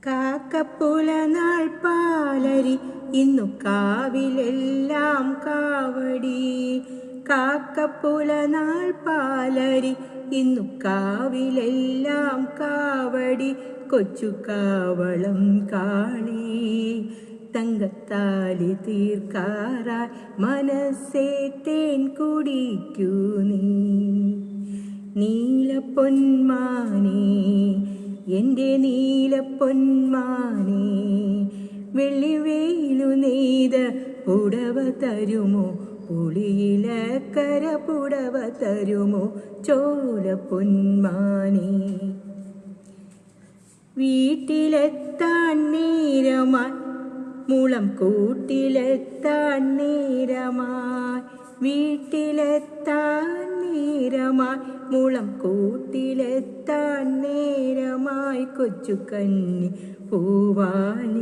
കാക്കപ്പുല നാൾ പാലരി ഇന്നു കാവിലെല്ലാം കാവടി. കാക്കപ്പുല നാൾ പാലരി ഇന്നു കാവിലെല്ലാം കാവടി. കൊച്ചു കാവളം കാളി തങ്കത്താലി തീർക്കാറായി മനസ്സേ തേൻ കുടിക്കൂ നീ. നീലപ്പൊന്മാനേ എൻ്റെ നീലപ്പൊന്മാനേ, വെള്ളിവേലു നെയ്ത പുടവ തരുമോ? പുളിയിലക്കര പുടവ തരുമോ? ചോല പൊന്മാനേ, വീട്ടിലെത്താൻ നേരമായി മുളം കൂട്ടിലെത്താൻ നേരമായി. വീട്ടിലെത്താൻ നേരമായി മുളം കൂട്ടിലെത്താൻ നേരമായി. കൊച്ചു കന്നി പൂവാലി